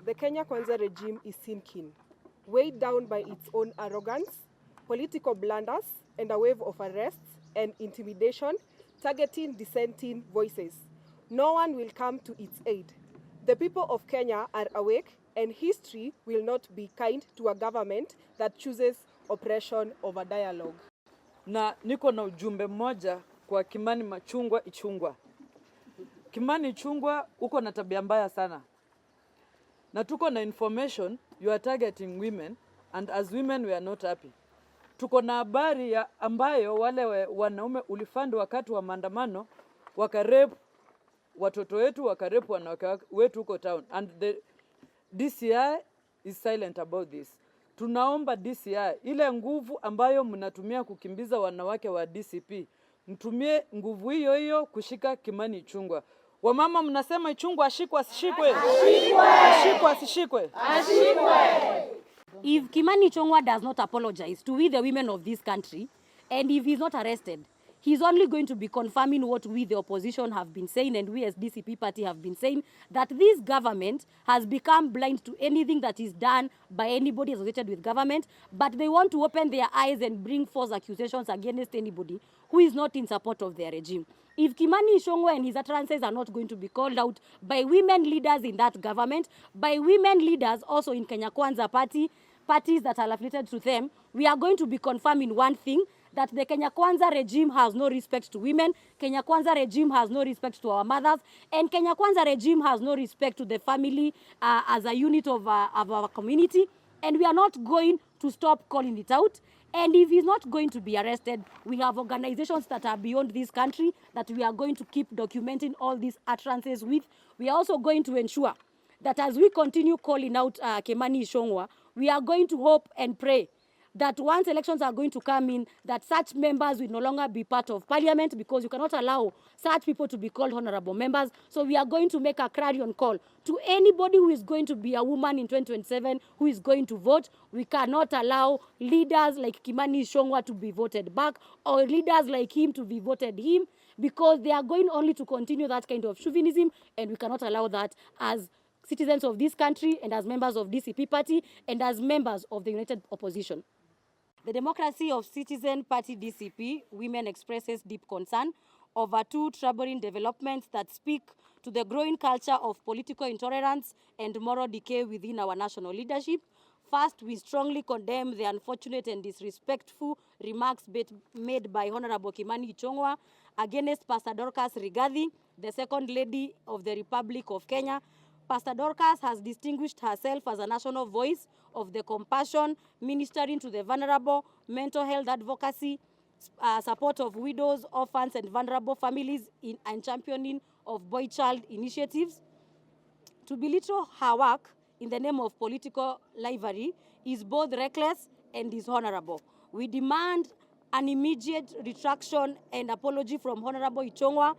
The Kenya Kwanza regime is sinking, weighed down by its own arrogance, political blunders, and a wave of arrests and intimidation targeting dissenting voices. No one will come to its aid. The people of Kenya are awake, and history will not be kind to a government that chooses oppression over dialogue. Na niko na ujumbe mmoja kwa Kimani Ichung'wah. Kimani Ichung'wah, uko na tabia mbaya sana. Na tuko na information you are targeting women, and as women we are not happy. Tuko na habari ya ambayo wale wanaume ulifund wakati wa maandamano wakarepu watoto wetu, wakarepu wanawake wetu huko town, and the DCI is silent about this. Tunaomba DCI, ile nguvu ambayo mnatumia kukimbiza wanawake wa DCP, mtumie nguvu hiyo hiyo kushika Kimani Ichung'wah. Wamama mnasema Ichung'wah ashikwe asishikwe? Ashikwe asishikwe? Ashikwe. If Kimani Ichung'wah does not apologize to we the women of this country, and if he's not arrested, he's only going to be confirming what we the opposition have been saying, and we as DCP party have been saying, that this government has become blind to anything that is done by anybody associated with government, but they want to open their eyes and bring false accusations against anybody who is not in support of their regime. If Kimani Ichung'wah and his utterances are not going to be called out by women leaders in that government, by women leaders also in Kenya Kwanza parties that are affiliated to them, we are going to be confirming one thing, that the Kenya Kwanza regime has no respect to women, Kenya Kwanza regime has no respect to our mothers, and Kenya Kwanza regime has no respect to the family as a unit of our community, and we are not going to stop calling it out. And if he's not going to be arrested, we have organizations that are beyond this country that we are going to keep documenting all these utterances with. We are also going to ensure that as we continue calling out Kimani Ichung'wah, we are going to hope and pray that once elections are going to come in, that such members will no longer be part of parliament, because you cannot allow such people to be called honorable members. So we are going to make a clarion call to anybody who is going to be a woman in 2027 who is going to vote. We cannot allow leaders like Kimani Ichung'wah to be voted back, or leaders like him to be voted him, because they are going only to continue that kind of chauvinism, and we cannot allow that as citizens of this country, and as members of DCP party, and as members of the United Opposition. The Democracy of Citizen Party DCP women expresses deep concern over two troubling developments that speak to the growing culture of political intolerance and moral decay within our national leadership. First, we strongly condemn the unfortunate and disrespectful remarks made by Honorable Kimani Ichung'wah against Pastor Dorcas Gachagua, the Second Lady of the Republic of Kenya. Pastor Dorcas has distinguished herself as a national voice of the compassion, ministering to the vulnerable, mental health advocacy, support of widows, orphans, and vulnerable families, and championing of boy-child initiatives. To belittle her work in the name of political livery is both reckless and dishonorable. We demand an immediate retraction and apology from Honorable Ichung'wah.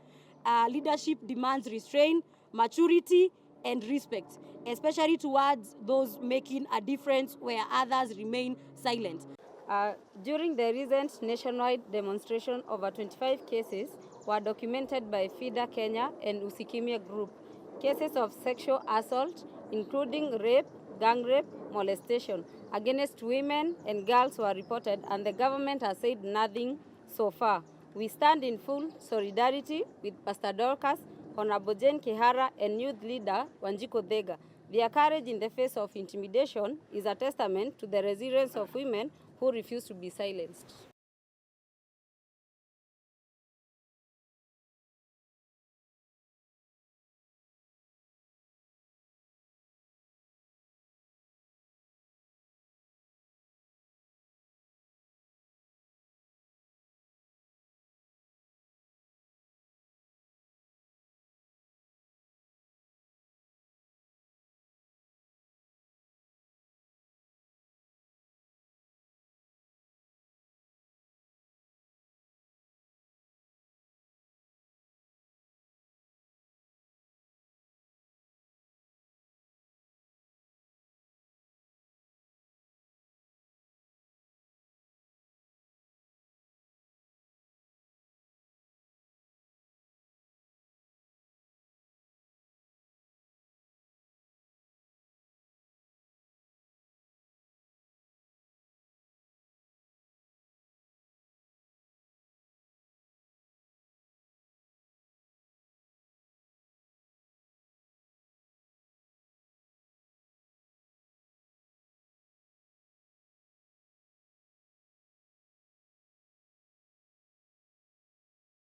Leadership demands restraint, maturity, and respect, especially towards those making a difference where others remain silent. During the recent nationwide demonstration, over 25 cases were documented by FIDA Kenya and Usikimia Group. Cases of sexual assault, including rape, gang rape, molestation against women and girls were reported, and the government has said nothing so far. We stand in full solidarity with Pastor Dorcas, Honorable Jane Kihara, and youth leader Wanjiko Thega. Their courage in the face of intimidation is a testament to the resilience of women who refuse to be silenced.